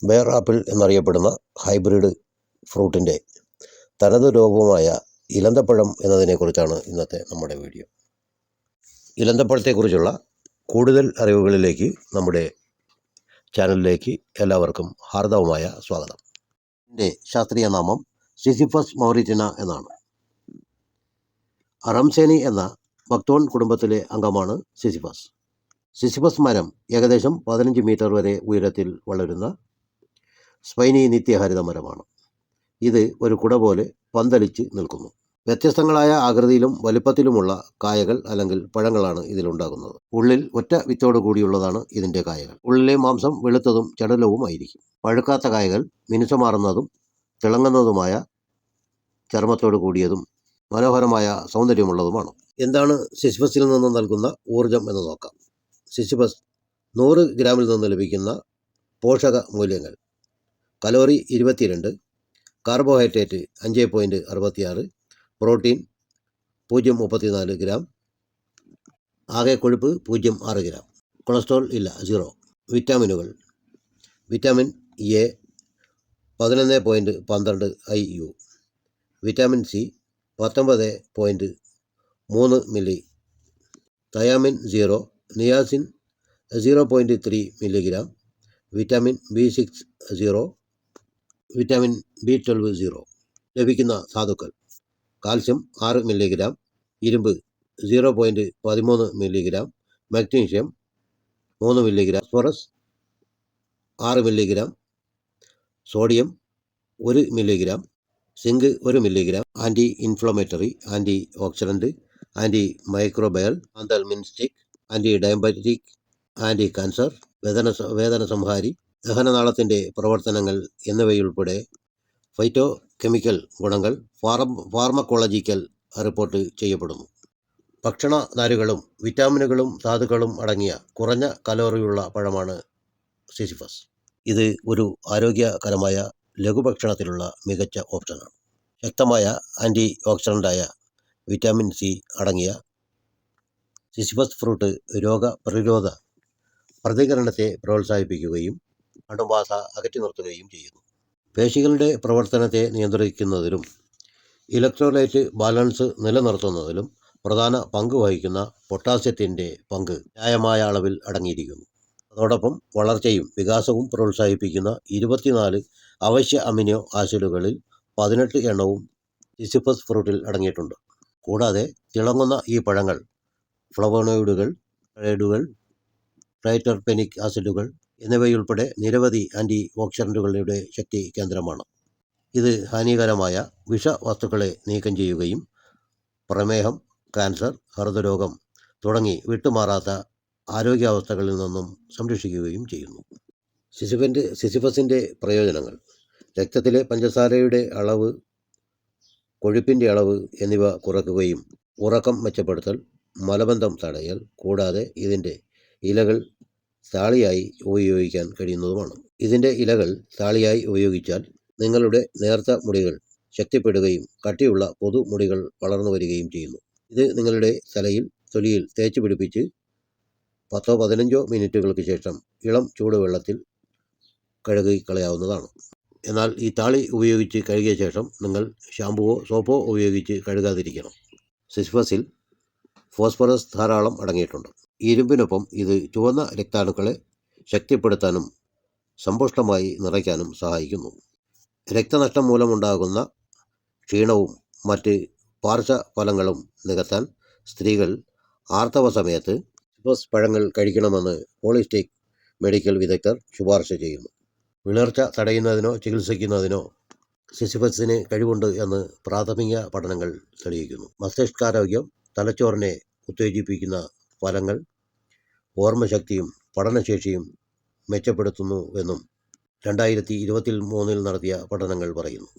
Bear apple എന്നറിയപ്പെടുന്ന hybrid ഫ്രൂട്ടിൻ്റെ തനതു രോഗവുമായ ഇലന്തപ്പഴം എന്നതിനെക്കുറിച്ചാണ് ഇന്നത്തെ നമ്മുടെ വീഡിയോ. ഇലന്തപ്പഴത്തെക്കുറിച്ചുള്ള കൂടുതൽ അറിവുകളിലേക്ക് നമ്മുടെ ചാനലിലേക്ക് എല്ലാവർക്കും ഹാർദവമായ സ്വാഗതം. ഇതിൻ്റെ ശാസ്ത്രീയ നാമം സിസിഫസ് മൗറിറ്റിന എന്നാണ്. റംസേനി എന്ന ബക്തോൺ കുടുംബത്തിലെ അംഗമാണ് സിസിഫസ്. സിസിഫസ് മരം ഏകദേശം 15 മീറ്റർ വരെ ഉയരത്തിൽ വളരുന്ന സ്പൈനി നിത്യഹരിത മരമാണ്. ഇത് ഒരു കുട പോലെ പന്തലിച്ച് നിൽക്കുന്നു. വ്യത്യസ്തങ്ങളായ ആകൃതിയിലും വലിപ്പത്തിലുമുള്ള കായകൾ അല്ലെങ്കിൽ പഴങ്ങളാണ് ഇതിലുണ്ടാകുന്നത്. ഉള്ളിൽ ഒറ്റ വിത്തോട് കൂടിയുള്ളതാണ് ഇതിൻ്റെ കായകൾ. ഉള്ളിലെ മാംസം വെളുത്തതും ചടുലവുമായിരിക്കും. പഴുക്കാത്ത കായകൾ മിനുസമാർന്നതും തിളങ്ങുന്നതുമായ ചർമ്മത്തോട് കൂടിയതും മനോഹരമായ സൗന്ദര്യമുള്ളതുമാണ്. എന്താണ് സിസിഫസിൽ നിന്ന് നൽകുന്ന ഊർജം എന്ന് നോക്കാം. സിസിഫസ് 100 ഗ്രാമിൽ നിന്ന് ലഭിക്കുന്ന പോഷക മൂല്യങ്ങൾ: കലോറി 22, കാർബോഹൈഡ്രേറ്റ് 5.66, പ്രോട്ടീൻ 0.34 ഗ്രാം, ആകെ കൊഴുപ്പ് 0.6 ഗ്രാം, കൊളസ്ട്രോൾ ഇല്ല 0. വിറ്റാമിനുകൾ: vitamin A 11.12 IU, vitamin C 19.3 milli, thiamine 0, niacin 0.3 milligram, vitamin B6 0, vitamin B12 0. ലഭിക്കുന്ന ധാതുക്കൾ: കാൽസ്യം 6 മില്ലിഗ്രാം, ഇരുമ്പ് 0.13 milligram, magnesium 3 milligram, phosphorus 6 milligram, sodium 1 milligram, zinc 1 milligram. Anti inflammatory, antioxidant, antimicrobial, anthelmintic, anti diabetic, anti cancer, വേദന സംഹാരി, ദഹനനാളത്തിൻ്റെ പ്രവർത്തനങ്ങൾ എന്നിവയുൾപ്പെടെ phytochemical ഗുണങ്ങൾ pharmacological report ചെയ്യപ്പെടുന്നു. ഭക്ഷണനാരുകളും വിറ്റാമിനുകളും ധാതുക്കളും അടങ്ങിയ കുറഞ്ഞ കലോറിയുള്ള പഴമാണ് സിസിഫസ്. ഇത് ഒരു ആരോഗ്യകരമായ ലഘുഭക്ഷണത്തിലുള്ള മികച്ച ഓപ്ഷനാണ്. ശക്തമായ ആൻറ്റി ഓക്സിഡൻ്റായ വിറ്റാമിൻ സി അടങ്ങിയ സിസിഫസ് ഫ്രൂട്ട് രോഗപ്രതിരോധ പ്രതികരണത്തെ പ്രോത്സാഹിപ്പിക്കുകയും അണുബാധ അകറ്റി നിർത്തുകയും ചെയ്യുന്നു. പേശികളുടെ പ്രവർത്തനത്തെ നിയന്ത്രിക്കുന്നതിലും ഇലക്ട്രോലൈറ്റ് ബാലൻസ് നിലനിർത്തുന്നതിലും പ്രധാന പങ്ക് വഹിക്കുന്ന പൊട്ടാസ്യത്തിൻ്റെ പങ്ക് ന്യായമായ അളവിൽ അടങ്ങിയിരിക്കുന്നു. അതോടൊപ്പം വളർച്ചയും വികാസവും പ്രോത്സാഹിപ്പിക്കുന്ന 24 അവശ്യ അമിനോ ആസിഡുകളിൽ 18 എണ്ണവും സിസിഫസ് ഫ്രൂട്ടിൽ അടങ്ങിയിട്ടുണ്ട്. കൂടാതെ തിളങ്ങുന്ന ഈ പഴങ്ങൾ ഫ്ലവോണോയിഡുകൾ, ട്രൈറ്റർപെനിക് ആസിഡുകൾ എന്നിവയുൾപ്പെടെ നിരവധി ആൻറ്റി ഓക്സിഡൻറ്റുകളുടെ ശക്തി കേന്ദ്രമാണ്. ഇത് ഹാനികരമായ വിഷവസ്തുക്കളെ നീക്കം ചെയ്യുകയും പ്രമേഹം, കാൻസർ, ഹൃദ്രോഗം തുടങ്ങി വിട്ടുമാറാത്ത ആരോഗ്യാവസ്ഥകളിൽ നിന്നും സംരക്ഷിക്കുകയും ചെയ്യുന്നു. സിസിഫസിൻ്റെ പ്രയോജനങ്ങൾ: രക്തത്തിലെ പഞ്ചസാരയുടെ അളവ്, കൊഴുപ്പിൻ്റെ അളവ് എന്നിവ കുറയ്ക്കുകയും ഉറക്കം മെച്ചപ്പെടുത്തൽ, മലബന്ധം തടയൽ, കൂടാതെ ഇതിൻ്റെ ഇലകൾ താളിയായി ഉപയോഗിക്കാൻ കഴിയുന്നതുമാണ്. ഇതിൻ്റെ ഇലകൾ താളിയായി ഉപയോഗിച്ചാൽ നിങ്ങളുടെ നേർത്ത മുടികൾ ശക്തിപ്പെടുകയും കട്ടിയുള്ള പൊതുമുടികൾ വളർന്നു വരികയും ചെയ്യുന്നു. ഇത് നിങ്ങളുടെ തൊലിയിൽ തേച്ച് പിടിപ്പിച്ച് 10-15 മിനിറ്റുകൾക്ക് ശേഷം ഇളം ചൂടുവെള്ളത്തിൽ കഴുകി കളയാവുന്നതാണ്. എന്നാൽ ഈ താളി ഉപയോഗിച്ച് കഴുകിയ ശേഷം നിങ്ങൾ ഷാമ്പുവോ സോപ്പോ ഉപയോഗിച്ച് കഴുകാതിരിക്കണം. സിസിഫസിൽ ഫോസ്ഫറസ് ധാരാളം അടങ്ങിയിട്ടുണ്ട്. ഇരുമ്പിനൊപ്പം ഇത് ചുവന്ന രക്താണുക്കളെ ശക്തിപ്പെടുത്താനും സമ്പുഷ്ടമായി നിറയ്ക്കാനും സഹായിക്കുന്നു. രക്തനഷ്ടം മൂലമുണ്ടാകുന്ന ക്ഷീണവും മറ്റ് പാർശ്വഫലങ്ങളും നികത്താൻ സ്ത്രീകൾ ആർത്തവ സമയത്ത് സിസിഫസ് പഴങ്ങൾ കഴിക്കണമെന്ന് ഹോളിസ്റ്റിക് മെഡിക്കൽ വിദഗ്ധർ ശുപാർശ ചെയ്യുന്നു. വിളർച്ച തടയുന്നതിനോ ചികിത്സിക്കുന്നതിനോ സിസിഫസിന് കഴിവുണ്ട് എന്ന് പ്രാഥമിക പഠനങ്ങൾ തെളിയിക്കുന്നു. മസ്തിഷ്കാരോഗ്യം, തലച്ചോറിനെ ഉത്തേജിപ്പിക്കുന്ന ഫലങ്ങൾ ഓർമ്മശക്തിയും പഠനശേഷിയും മെച്ചപ്പെടുത്തുന്നുവെന്നും 2023 നടത്തിയ പഠനങ്ങൾ പറയുന്നു.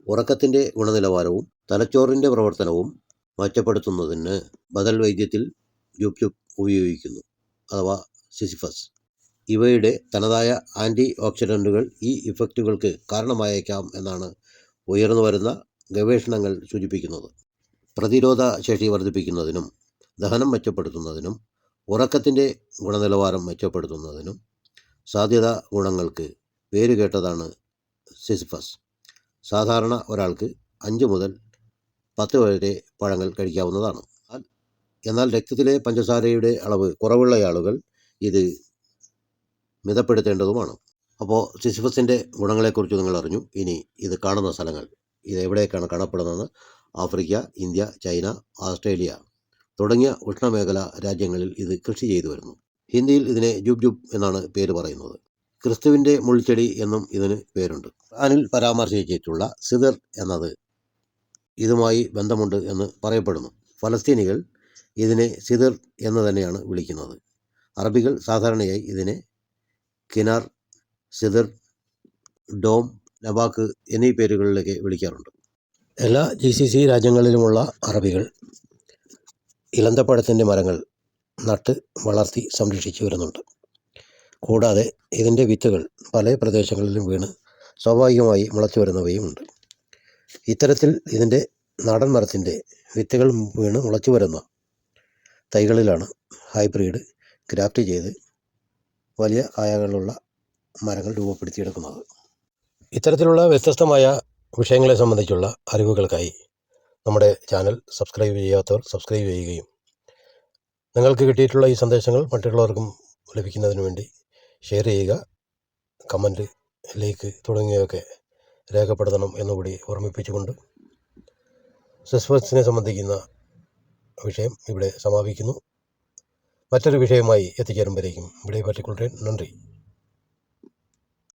ഉറക്കത്തിൻ്റെ ഗുണനിലവാരവും തലച്ചോറിൻ്റെ പ്രവർത്തനവും മെച്ചപ്പെടുത്തുന്നതിന് ബദൽ വൈദ്യത്തിൽ ജുപ് ഉപയോഗിക്കുന്നു, അഥവാ സിസിഫസ്. ഇവയുടെ തനതായ ആൻറ്റി ഓക്സിഡൻറ്റുകൾ ഈ ഇഫക്റ്റുകൾക്ക് കാരണമായേക്കാം എന്നാണ് ഉയർന്നുവരുന്ന ഗവേഷണങ്ങൾ സൂചിപ്പിക്കുന്നത്. പ്രതിരോധ ശേഷി വർദ്ധിപ്പിക്കുന്നതിനും ദഹനം മെച്ചപ്പെടുത്തുന്നതിനും ഉറക്കത്തിൻ്റെ ഗുണനിലവാരം മെച്ചപ്പെടുത്തുന്നതിനും സാധ്യത ഗുണങ്ങൾക്ക് പേരുകേട്ടതാണ് സിസിഫസ്. സാധാരണ ഒരാൾക്ക് 5 മുതൽ 10 വരെ പഴങ്ങൾ കഴിക്കാവുന്നതാണ്. എന്നാൽ രക്തത്തിലെ പഞ്ചസാരയുടെ അളവ് കുറവുള്ള ആളുകൾ ഇത് മിതപ്പെടുത്തേണ്ടതുമാണ്. അപ്പോൾ സിസിഫസിൻ്റെ ഗുണങ്ങളെക്കുറിച്ച് നിങ്ങൾ അറിഞ്ഞു. ഇനി ഇത് കാണുന്ന സ്ഥലങ്ങൾ, ഇത് എവിടെയൊക്കെയാണ് കാണപ്പെടുന്നതെന്ന്. ആഫ്രിക്ക, ഇന്ത്യ, ചൈന, ഓസ്ട്രേലിയ തുടങ്ങിയ ഉഷ്ണമേഖല രാജ്യങ്ങളിൽ ഇത് കൃഷി ചെയ്തു വരുന്നു. ഹിന്ദിയിൽ ഇതിനെ ജുബ് ജുബ് എന്നാണ് പേര് പറയുന്നത്. ക്രിസ്തുവിൻ്റെ മുൾച്ചെടി എന്നും ഇതിന് പേരുണ്ട്. ഖുർആനിൽ പരാമർശിച്ചിട്ടുള്ള സിദർ എന്നത് ഇതുമായി ബന്ധമുണ്ട് എന്ന് പറയപ്പെടുന്നു. ഫലസ്തീനികൾ ഇതിനെ സിദർ എന്ന് തന്നെയാണ് വിളിക്കുന്നത്. അറബികൾ സാധാരണയായി ഇതിനെ കിനാർ, സിദർ, ഡോം, നബാക്ക് എന്നീ പേരുകളിലേക്ക് വിളിക്കാറുണ്ട്. എല്ലാ GCC രാജ്യങ്ങളിലുമുള്ള അറബികൾ ഇലന്തപ്പഴത്തിൻ്റെ മരങ്ങൾ നട്ട് വളർത്തി സംരക്ഷിച്ചു വരുന്നുണ്ട്. കൂടാതെ ഇതിൻ്റെ വിത്തുകൾ പല പ്രദേശങ്ങളിലും വീണ് സ്വാഭാവികമായി മുളച്ചു വരുന്നവയുമുണ്ട്. ഇത്തരത്തിൽ ഇതിൻ്റെ നാടൻ മരത്തിൻ്റെ വിത്തുകൾ വീണ് മുളച്ചു വരുന്ന തൈകളിലാണ് ഹൈബ്രിഡ് ഗ്രാഫ്റ്റ് ചെയ്ത് വലിയ കായകളുള്ള മരങ്ങൾ രൂപപ്പെടുത്തിയെടുക്കുന്നത്. ഇത്തരത്തിലുള്ള വ്യത്യസ്തമായ വിഷയങ്ങളെ സംബന്ധിച്ചുള്ള അറിവുകൾക്കായി നമ്മുടെ ചാനൽ സബ്സ്ക്രൈബ് ചെയ്യാത്തവർ സബ്സ്ക്രൈബ് ചെയ്യുകയും നിങ്ങൾക്ക് കിട്ടിയിട്ടുള്ള ഈ സന്ദേശങ്ങൾ മറ്റുള്ളവർക്കും ലഭിക്കുന്നതിന് വേണ്ടി ഷെയർ ചെയ്യുക, കമൻറ്റ്, ലൈക്ക് തുടങ്ങിയവയൊക്കെ രേഖപ്പെടുത്തണം എന്നുകൂടി ഓർമ്മിപ്പിച്ചുകൊണ്ട് സിസിഫസിനെ സംബന്ധിക്കുന്ന വിഷയം ഇവിടെ സമാപിക്കുന്നു. മറ്റൊരു വിഷയമായി എത്തിച്ചേരും വരേക്കും ഇവിടെ പറ്റിക്കൊള്ളട്ടെ. നന്ദി.